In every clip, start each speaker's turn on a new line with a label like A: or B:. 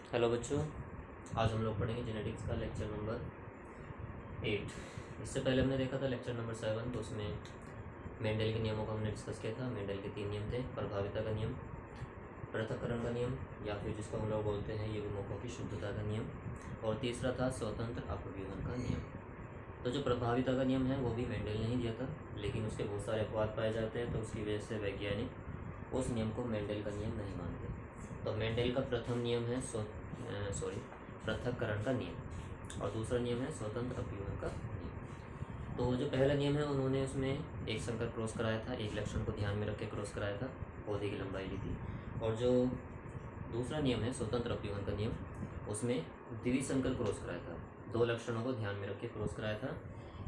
A: Hello बच्चों, आज हम लोग पढ़ेंगे जेनेटिक्स का लेक्चर नंबर 8। इससे पहले हमने देखा था लेक्चर नंबर 7, तो उसमें मेंडल के नियमों को हमने डिस्कस किया था। मेंडल के 3 नियम थे: प्रभाविता का नियम, पृथक्करण का नियम, या फिर जिसको हम लोग बोलते हैं युग्मकों की शुद्धता का नियम, और तीसरा था स्वतंत्र अपव्यूहन का नियम। तो जो प्रभाविता का नियम है वो भी मेंडल ने ही दिया था, लेकिन उसके बहुत सारे अपवाद पाए जाते हैं, तो उसकी वजह से वैज्ञानिक उस नियम को मेंडल का नियम नहीं मानते। तो मेंडल का प्रथम नियम है पृथक्करण का नियम, और दूसरा नियम है स्वतंत्र अपव्यूहन का नियम। तो जो पहला नियम है उन्होंने उसमें एक संकर क्रॉस कराया था, एक लक्षण को ध्यान में रख के क्रॉस कराया था, पौधे की लंबाई ली थी। और जो दूसरा नियम है स्वतंत्र अपव्यूहन का नियम, उसमें द्विसंकर क्रॉस कराया था, दो लक्षणों को ध्यान में रख के क्रॉस कराया था।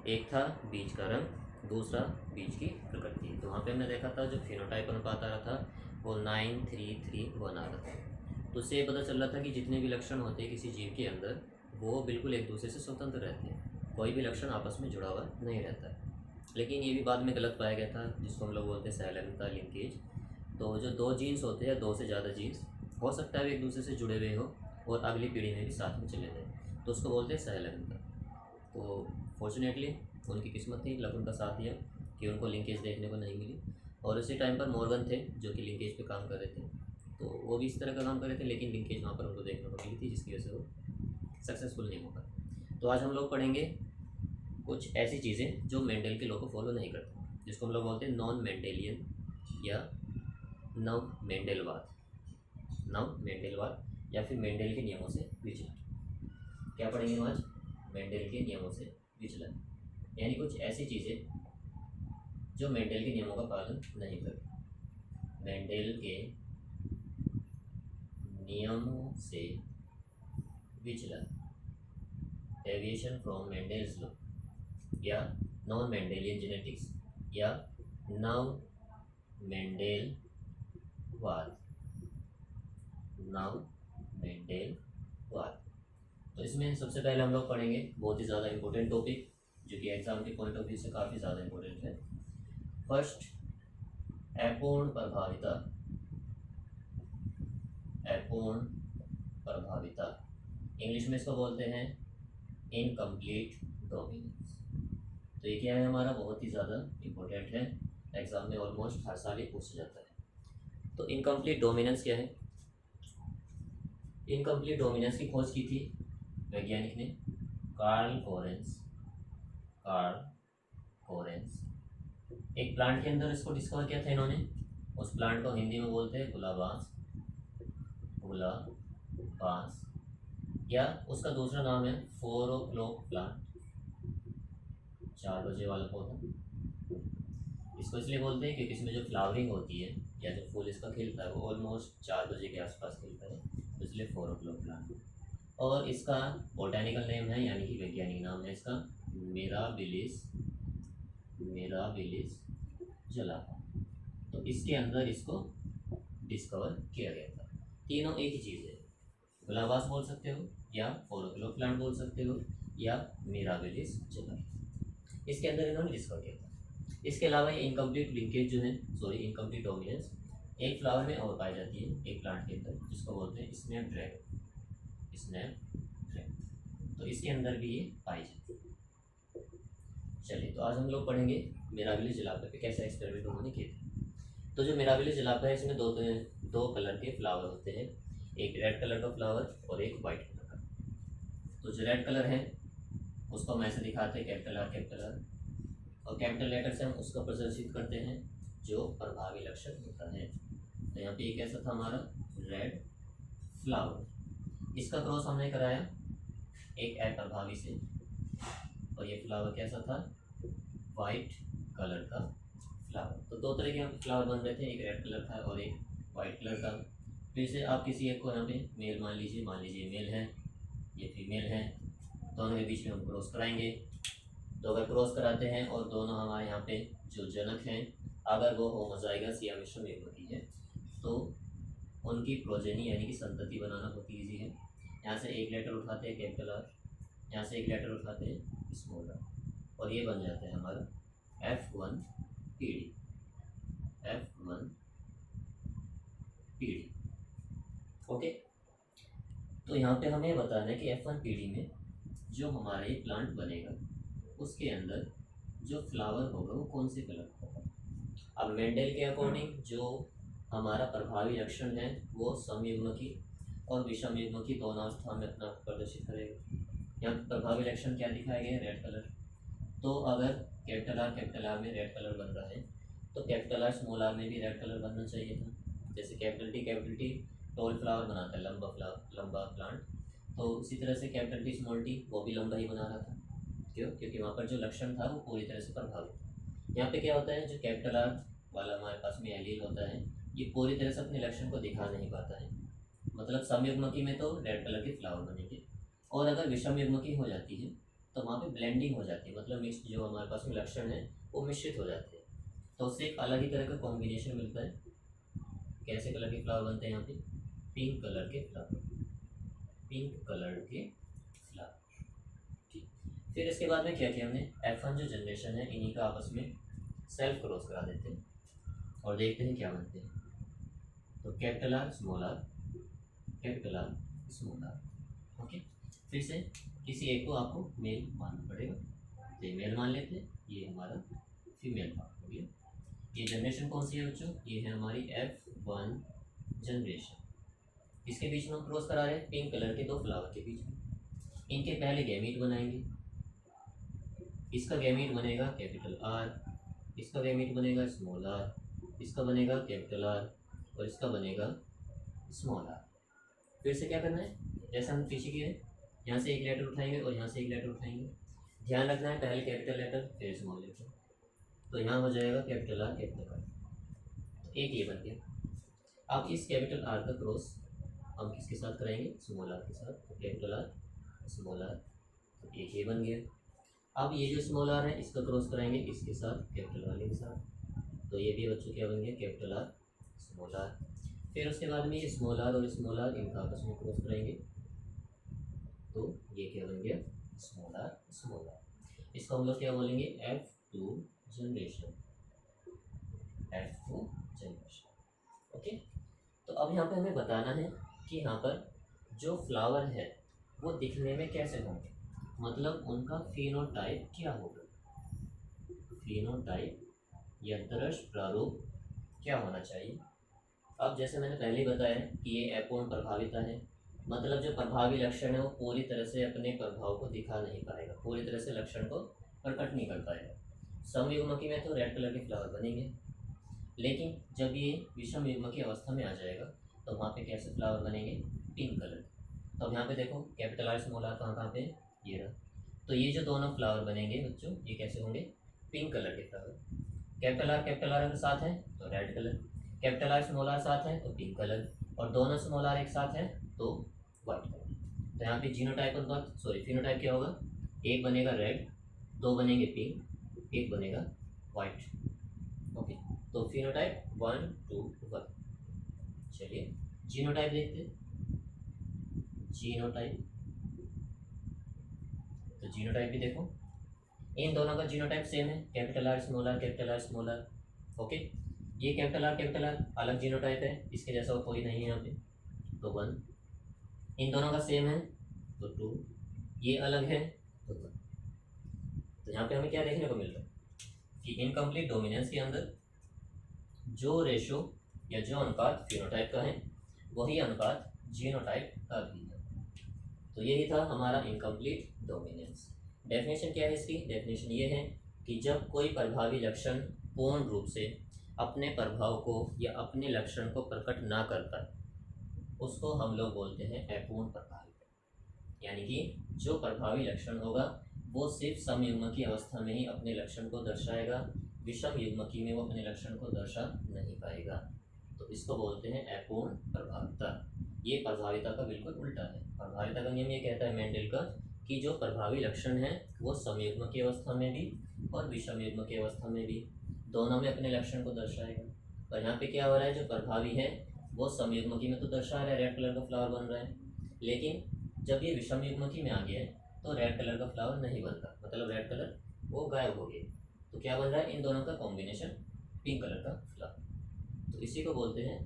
A: एक था बीज का रंग, दूसरा बीज की प्रकृति। तो वहाँ पे हमने देखा था जो फिनोटाइप अनुपात आ रहा था वो 9:3:3:1 आ रहा था। तो उससे ये पता चल रहा था कि जितने भी लक्षण होते हैं किसी जीव के अंदर वो बिल्कुल एक दूसरे से स्वतंत्र रहते हैं, कोई भी लक्षण आपस में जुड़ा हुआ नहीं रहता है। लेकिन ये भी बाद में गलत पाया गया था, जिसको हम लोग बोलते हैं सहलंगता, लिंकेज। तो जो दो जीन्स होते हैं, दो से ज़्यादा जीन्स हो सकता है वो एक दूसरे से जुड़े हुए हो और अगली पीढ़ी में भी साथ में चले जाए, तो उसको बोलते हैं सहलंगता। तो फॉर्चुनेटली उनकी किस्मत थी, लक उनका साथ दिया कि उनको लिंकेज देखने को नहीं मिली। और उसी टाइम पर मॉर्गन थे जो कि लिंकेज पे काम कर रहे थे, तो वो भी इस तरह का काम कर रहे थे, लेकिन लिंकेज वहाँ पर उनको देखने को मिली थी, जिसकी वजह से वो सक्सेसफुल नहीं हो पाए। तो आज हम लोग पढ़ेंगे कुछ ऐसी चीज़ें जो मेंडल के लॉ को फॉलो नहीं करते, जिसको हम लोग बोलते हैं नॉन मेंडेलियन या नव मेंडेलवाद। नव मेंडेलवाद या फिर मेंडल के नियमों से विचलन। क्या पढ़ेंगे हम आज? मेंडल के नियमों से विचलन, यानी कुछ ऐसी चीज़ें जो मेंडल के नियमों का पालन नहीं करती। मेंडल के नियमों से विचलन, डेविएशन फ्रॉम मेंडल्स लॉ, या नॉन मेंडेलियन जेनेटिक्स, या नव मेंडेलवाद। नव मेंडेलवाद। तो इसमें सबसे पहले हम लोग पढ़ेंगे बहुत ही ज़्यादा इंपॉर्टेंट टॉपिक, जो कि एग्जाम के पॉइंट ऑफ व्यू से काफ़ी ज़्यादा इंपॉर्टेंट है। फर्स्ट, अपूर्ण प्रभाविता। अपूर्ण प्रभाविता, इंग्लिश में इसको बोलते हैं इनकम्प्लीट डोमिनेंस। तो ये क्या है हमारा? बहुत ही ज़्यादा इंपॉर्टेंट है, एग्जाम में ऑलमोस्ट हर साल ये पूछा जाता है। तो इनकम्प्लीट डोमिनेंस क्या है? इनकम्प्लीट डोमिनेंस की खोज की थी वैज्ञानिक ने कार्ल कोरेंस। कार्ल कोरेंस, एक प्लांट के अंदर इसको डिस्कवर किया था इन्होंने। उस प्लांट को हिंदी में बोलते हैं गुलाबांस। गुलाबांस, या उसका दूसरा नाम है 4 o'clock प्लांट, 4 बजे वाला पौधा। इसको इसलिए बोलते हैं क्योंकि इसमें जो फ्लावरिंग होती है या जो फूल इसका खिलता है वो ऑलमोस्ट 4 बजे के आसपास खिलता है, तो इसलिए 4 o'clock प्लांट। और इसका बोटानिकल नेम है, यानी कि वैज्ञानिक नाम है इसका मिराबिलिस। मिराबिलिस जलापा। तो इसके अंदर इसको डिस्कवर किया गया था। तीनों एक ही चीज़ है, गुलाबास बोल सकते हो, या 4 o'clock प्लांट बोल सकते हो, या मिराबिलिस जलापा। इसके अंदर इन्होंने डिस्कवर किया था। इसके अलावा ये इनकम्प्लीट लिंकेज जो है, सॉरी इनकम्प्लीट डोमिनेंस, एक फ्लावर में और पाई जाती है, एक प्लांट के अंदर, जिसको बोलते हैं स्नैप ड्रैगन। स्नैप ड्रैगन, तो इसके अंदर भी ये पाई जाती है। चलिए, तो आज हम लोग पढ़ेंगे मिराबिलिस जलापा पे कैसे एक्सपेरिमेंट उन्होंने किए थे। तो जो मिराबिलिस जलापा है इसमें दो कलर के फ्लावर होते हैं, एक रेड कलर का फ्लावर और एक वाइट कलर का। तो जो रेड कलर है उसको हम ऐसे दिखाते हैं कैपिटल आर कैपिटल आर, और कैपिटल लेटर से हम उसको प्रदर्शित करते हैं जो प्रभावी लक्षण होता है। तो यहाँ पे एक ऐसा था हमारा रेड फ्लावर, इसका क्रॉस हमने कराया एक अप्रभावी से, और ये फ्लावर कैसा था? वाइट कलर का फ्लावर। तो दो तरह के यहाँ पे फ्लावर बन रहे थे, एक रेड कलर था और एक वाइट कलर का। फिर से आप किसी एक को यहाँ पे मेल मान लीजिए मेल है, ये फीमेल है, दोनों के बीच में हम क्रॉस कराएंगे। तो अगर क्रॉस कराते हैं और दोनों हमारे यहाँ पे जो जनक हैं अगर वो होमोजाइगस या मिश्र युग्मकी है, तो उनकी प्रोजेनी यानी कि संतति बनाना बहुत ईजी है। यहाँ से एक लेटर उठाते हैं कैपिटल आर, यहाँ से एक लेटर उठाते हैं स्मॉल आर, और ये बन जाता है हमारा F1PD। F1PD, okay. तो यहाँ पे हमें बताना है कि F1 पीढ़ी में जो हमारा ये प्लांट बनेगा उसके अंदर जो फ्लावर होगा वो कौन से कलर का होगा। अब मेंडल के अकॉर्डिंग जो हमारा प्रभावी लक्षण है वो समयुग्मकी और विषमयुग्मकी दोनों अवस्था में अपना प्रदर्शित करेगा। यहाँ प्रभावी लक्षण क्या दिखाया गया है, रेड कलर। तो अगर कैपिटल आर में रेड कलर बन रहा है तो कैपिटल आर स्मॉल आर में भी रेड कलर बनना चाहिए था। जैसे कैपिटल टी टॉल फ्लावर बनाता है, लंबा प्लांट, तो उसी तरह से कैपिटल टी वो भी लंबा ही बना रहा था। क्यों? क्योंकि वहाँ पर जो लक्षण था वो पूरी तरह से प्रभावित था। यहाँ पे क्या होता है, जो कैपिटल आर वाला हमारे पास में एलील होता है ये पूरी तरह से अपने लक्षण को दिखा नहीं पाता है। मतलब समयुग्मकी में तो रेड कलर के फ्लावर बनेंगे, और अगर विषम युग्मकी हो जाती है तो वहाँ पे ब्लेंडिंग हो जाती है, मतलब मिक्स जो हमारे पास में लक्षण है वो मिश्रित हो जाते हैं, तो उससे एक अलग ही तरह का कॉम्बिनेशन मिलता है। कैसे कलर के फ्लावर बनते हैं यहाँ पे, पिंक कलर के फ्लावर, पिंक कलर के फ्लावर। ठीक, फिर इसके बाद में क्या किया हमने, F1 जो जनरेशन है इन्हीं का आपस में सेल्फ क्रॉस करा देते हैं और देखते हैं क्या बनते हैं। तो capital R small R, capital R small R. Okay, फिर से किसी एक को आपको मेल मानना पड़ेगा, तो ये मेल मान लेते हैं, ये हमारा फीमेल पार्ट हो गया। ये जनरेशन कौन सी है बच्चों, ये है हमारी F1 जनरेशन। इसके बीच में हम क्रॉस करा रहे हैं पिंक कलर के दो फ्लावर के बीच में। इनके पहले गैमीट बनाएंगे, इसका गैमीट बनेगा कैपिटल आर, इसका गैमीट बनेगा स्मॉल आर, इसका बनेगा कैपिटल आर और इसका बनेगा स्मॉल आर। फिर से क्या करना है, जैसे हम पीछे किए, यहाँ से एक लेटर उठाएंगे और यहाँ से एक लेटर उठाएंगे। ध्यान रखना है पहले कैपिटल लेटर फिर स्मॉल लेटर, तो यहाँ हो जाएगा कैपिटल आर कैपिटल आर, तो एक ये बन गया। अब इस कैपिटल आर का क्रॉस हम किसके साथ कराएंगे, स्मॉल आर के साथ, तो कैपिटल आर स्मॉल आर, तो एक ये बन गया। अब ये जो स्मॉल आर है इसका क्रॉस कराएंगे इसके साथ कैपिटल वाले के साथ, तो ये भी बच्चों क्या बन गया, कैपिटल आर स्मॉल आर। फिर उसके बाद में ये स्मॉल आर और स्मॉल आर इनका आपस में क्रॉस कराएंगे, तो ये क्या बन गया, स्मॉल आर स्मॉल आर। इसको हम लोग क्या बोलेंगे, F2 generation, F2 generation. Okay, तो अब यहाँ पे हमें बताना है कि यहाँ पर जो फ्लावर है वो दिखने में कैसे होंगे, मतलब उनका फिनोटाइप क्या होगा, फिनोटाइप या दृश्य प्रारूप क्या होना चाहिए। अब जैसे मैंने पहले ही बताया कि ये अपूर्ण प्रभाविता है, मतलब जो प्रभावी लक्षण है वो पूरी तरह से अपने प्रभाव को दिखा नहीं पाएगा, पूरी तरह से लक्षण को प्रकट नहीं कर पाएगा। समयुग्मकी में तो रेड कलर के फ्लावर बनेंगे, लेकिन जब ये विषम युग्मकी अवस्था में आ जाएगा तो वहाँ पे कैसे फ्लावर बनेंगे, पिंक कलर। तो अब यहाँ पे देखो कैपिटल आर स्मॉल आर कहाँ पे, ये रहा, तो ये जो दोनों फ्लावर बनेंगे बच्चों ये कैसे होंगे, पिंक कलर के फ्लावर। कैपिटल आर अगर साथ है तो red colour, capital R small R साथ है तो पिंक कलर, और दोनों स्मॉल आर एक साथ है तो व्हाइट कलर। तो यहाँ पे जीनोटाइप फिनोटाइप क्या होगा, एक बनेगा रेड, दो बनेंगे पिंक, एक बनेगा व्हाइट। ओके, तो फिनोटाइप 1 2 1। चलिए जीनोटाइप देखते हैं, जीनोटाइप, तो जीनोटाइप भी देखो इन दोनों का जीनोटाइप सेम है, capital R small R, capital R small R. Okay, ये कैपिटल आर अलग जीनोटाइप है, इसके जैसा और कोई नहीं है यहाँ पे, तो 1। इन दोनों का सेम है तो 2, ये अलग है तो 1। तो यहाँ पे हमें क्या देखने को मिल रहा है कि इनकम्प्लीट डोमिनेंस के अंदर जो रेशो या जो अनुपात फिनोटाइप का है वही अनुपात जीनोटाइप का भी है। तो यही था हमारा इनकम्प्लीट डोमिनेंस। डेफिनेशन क्या है इसकी, डेफिनेशन ये है कि जब कोई प्रभावी लक्षण पूर्ण रूप से अपने प्रभाव को या अपने लक्षण को प्रकट ना कर पाए उसको हम लोग बोलते हैं अपूर्ण प्रभावी। यानी कि जो प्रभावी लक्षण होगा वो सिर्फ समयुग्मकी अवस्था में ही अपने लक्षण को दर्शाएगा, विषम युग्मकी में वो अपने लक्षण को दर्शा नहीं पाएगा, तो इसको बोलते हैं अपूर्ण प्रभाविता। ये प्रभाविता का बिल्कुल उल्टा है। प्रभाविता का नियम ये कहता है मेंडल का कि जो प्रभावी लक्षण है वो समयुग्मकी अवस्था में भी और विषम युग्मकी अवस्था में भी दोनों में अपने लक्षण को दर्शाएगा। और यहाँ पे क्या हो रहा है, जो प्रभावी है वो समयुग्मकी में तो दर्शा रहा है, रेड कलर का फ्लावर बन रहा है, लेकिन जब ये विषम युग्मकी में आ गया है तो रेड कलर का फ्लावर नहीं बनता, मतलब रेड कलर वो गायब हो गया, तो क्या बन रहा है, इन दोनों का कॉम्बिनेशन पिंक कलर का फ्लावर। तो इसी को बोलते हैं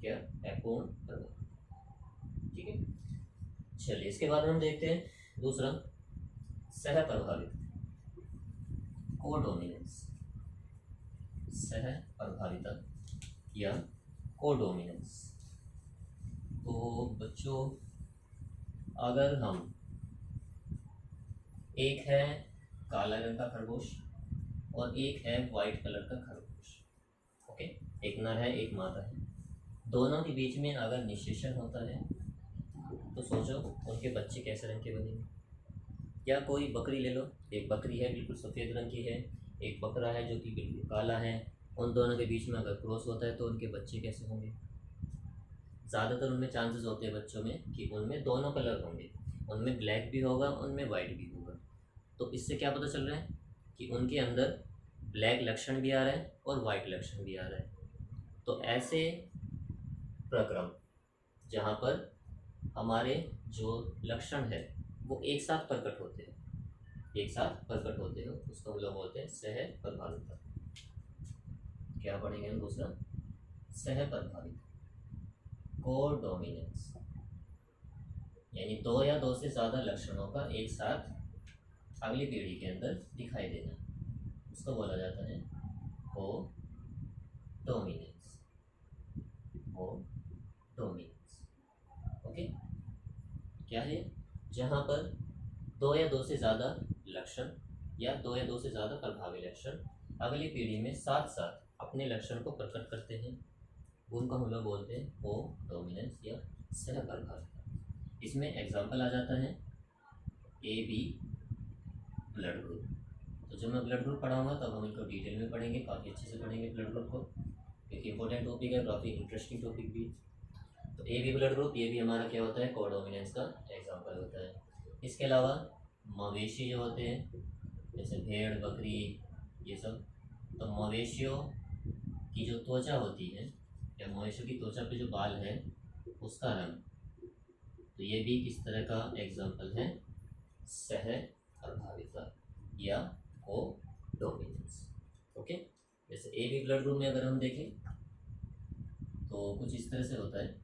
A: क्या, अपूर्ण प्रभाव। ठीक है, चलिए इसके बाद हम देखते हैं दूसरा सह प्रभावित, कोडोमिनेंस। सह प्रभाविता या कोडोमिनेंस। तो बच्चों अगर हम, एक है काला रंग का खरगोश और एक है वाइट कलर का खरगोश, ओके, एक नर है एक मादा है, दोनों के बीच में अगर निषेचन होता है तो सोचो उनके बच्चे कैसे रंग के बनेंगे। या कोई बकरी ले लो, एक बकरी है बिल्कुल सफ़ेद रंग की है, एक बकरा है जो कि बिल्कुल काला है, उन दोनों के बीच में अगर क्रॉस होता है तो उनके बच्चे कैसे होंगे। ज़्यादातर उनमें चांसेस होते हैं बच्चों में कि उनमें दोनों कलर होंगे, उनमें ब्लैक भी होगा उनमें वाइट भी होगा। तो इससे क्या पता चल रहा है कि उनके अंदर ब्लैक लक्षण भी आ रहा है और वाइट लक्षण भी आ रहा है। तो ऐसे प्रक्रम जहाँ पर हमारे जो लक्षण है वो एक साथ प्रकट होते हैं, एक साथ प्रकट होते हो उसको हम लोग बोलते हैं सह प्रभाविता। क्या पढ़ेंगे हम दूसरा, सह प्रभावित, कोडोमिनेंस, यानी दो या दो से ज़्यादा लक्षणों का एक साथ अगली पीढ़ी के अंदर दिखाई देना, उसको बोला जाता है कोडोमिनेंस, कोडोमिनेंस। ओके, क्या है, जहाँ पर दो या दो से ज़्यादा लक्षण या दो या दो से ज़्यादा प्रभावी लक्षण अगली पीढ़ी में साथ साथ अपने लक्षण को प्रकट करते हैं, उनको हम लोग बोलते हैं कोडोमिनेंस या सह प्रभाविता। इसमें एग्जाम्पल आ जाता है ए बी ब्लड ग्रुप। तो जब मैं ब्लड ग्रुप पढ़ाऊँगा तब हम इनको डिटेल में पढ़ेंगे, काफ़ी अच्छे से पढ़ेंगे ब्लड ग्रुप को, एक इंपॉर्टेंट टॉपिक है, काफ़ी इंटरेस्टिंग टॉपिक भी। तो ए बी ब्लड ग्रुप, ये भी हमारा क्या होता है, कोडोमिनेंस का एग्जाम्पल होता है। इसके अलावा मवेशी जो होते हैं जैसे भेड़ बकरी ये सब, तो मवेशियों की जो त्वचा होती है या मवेशियों की त्वचा पे जो बाल है उसका रंग, तो ये भी किस तरह का एग्जाम्पल है, सह प्रभाविता या कोडोमिनेंस। ओके, जैसे ए बी ब्लड ग्रुप में अगर हम देखें तो कुछ इस तरह से होता है,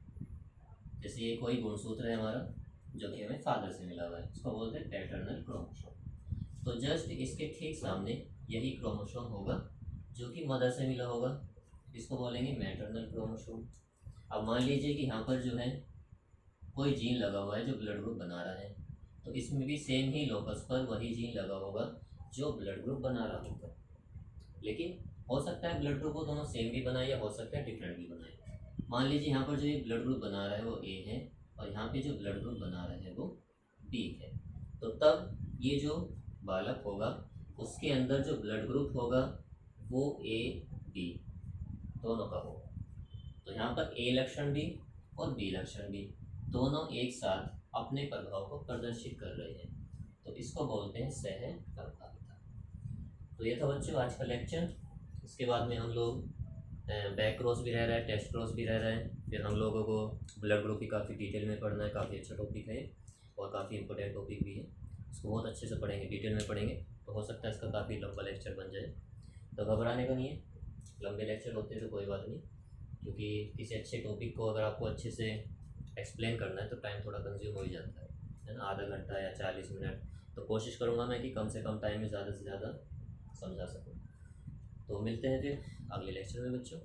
A: जैसे ये कोई गुणसूत्र है हमारा जो कि हमें फादर से मिला हुआ है, उसको बोलते हैं पैटर्नल क्रोमोसोम। तो जस्ट इसके ठीक सामने यही क्रोमोसोम होगा जो कि मदर से मिला होगा, इसको बोलेंगे मैटरनल क्रोमोसोम। अब मान लीजिए कि यहाँ पर जो है कोई जीन लगा हुआ है जो ब्लड ग्रुप बना रहा है, तो इसमें भी सेम ही लोकस पर वही जीन लगा होगा जो ब्लड ग्रुप बना रहा होगा। लेकिन हो सकता है ब्लड ग्रुप वो दोनों सेम भी बनाए या हो सकता है डिफरेंट भी बनाए। मान लीजिए यहाँ पर जो ये ब्लड ग्रुप बना रहा है वो ए है और यहाँ पे जो ब्लड ग्रुप बना रहा है वो बी है, तो तब ये जो बालक होगा उसके अंदर जो ब्लड ग्रुप होगा वो ए बी दोनों का होगा। तो यहाँ पर ए लक्षण भी और बी लक्षण भी दोनों एक साथ अपने प्रभाव को प्रदर्शित कर रहे हैं, तो इसको बोलते हैं सह प्रभाविता। तो ये था बच्चों आज का लेक्चर। इसके बाद में हम लोग बैक क्रॉस भी रह रहा है, टेस्ट क्रॉस भी रह रहा है, फिर हम लोगों को ब्लड ग्रुप भी काफ़ी डिटेल में पढ़ना है, काफ़ी अच्छा टॉपिक है और काफ़ी इंपॉर्टेंट टॉपिक भी है, इसको बहुत अच्छे से पढ़ेंगे, डिटेल में पढ़ेंगे, तो हो सकता है इसका काफ़ी लंबा लेक्चर बन जाए। तो घबराने का नहीं है, लंबे लेक्चर होते हैं तो कोई बात नहीं, क्योंकि किसी अच्छे टॉपिक को अगर आपको अच्छे से एक्सप्लेन करना है तो टाइम थोड़ा कंज्यूम हो ही जाता है ना, आधा घंटा या 40 मिनट। तो कोशिश करूँगा मैं कि कम से कम टाइम में ज़्यादा से ज़्यादा समझा सकूँ। तो मिलते हैं फिर अगले लेक्चर में बच्चों।